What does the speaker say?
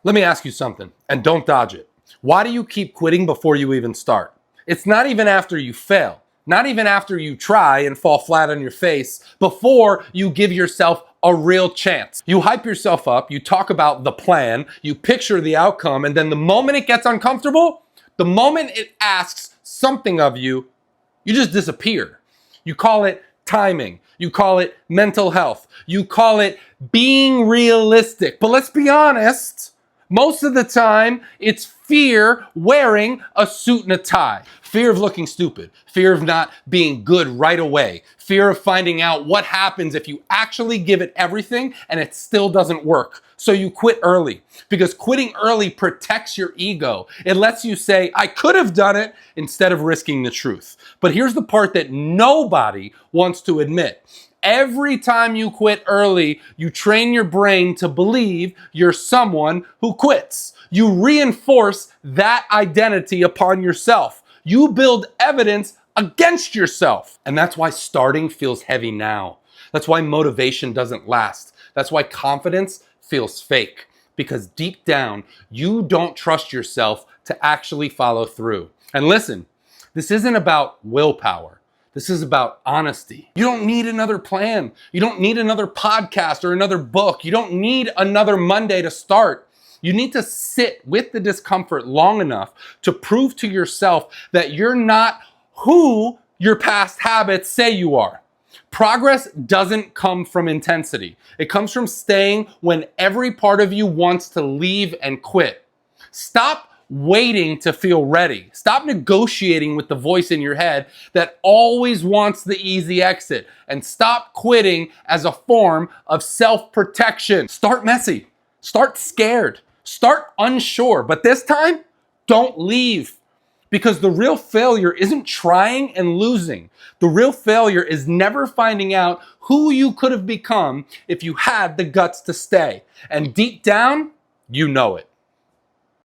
Let me ask you something, and don't dodge it. Why do you keep quitting before you even start? It's not even after you fail, not even after you try and fall flat on your face, before you give yourself a real chance. You hype yourself up, you talk about the plan, you picture the outcome, and then the moment it gets uncomfortable, the moment it asks something of you, you just disappear. You call it timing. You call it mental health. You call it being realistic. But let's be honest, most of the time, it's fear wearing a suit and a tie. Fear of looking stupid. Fear of not being good right away. Fear of finding out what happens if you actually give it everything and it still doesn't work. So you quit early, because quitting early protects your ego. It lets you say, I could have done it, instead of risking the truth. But here's the part that nobody wants to admit. Every time you quit early, you train your brain to believe you're someone who quits. You reinforce that identity upon yourself. You build evidence against yourself. And that's why starting feels heavy now. That's why motivation doesn't last. That's why confidence feels fake. Because deep down, you don't trust yourself to actually follow through. And listen, this isn't about willpower. This is about honesty. You don't need another plan. You don't need another podcast or another book. You don't need another Monday to start. You need to sit with the discomfort long enough to prove to yourself that you're not who your past habits say you are. Progress doesn't come from intensity. It comes from staying when every part of you wants to leave and quit. Stop waiting to feel ready. Stop negotiating with the voice in your head that always wants the easy exit. And stop quitting as a form of self-protection. Start messy. Start scared. Start unsure. But this time, don't leave. Because the real failure isn't trying and losing. The real failure is never finding out who you could have become if you had the guts to stay. And deep down, you know it.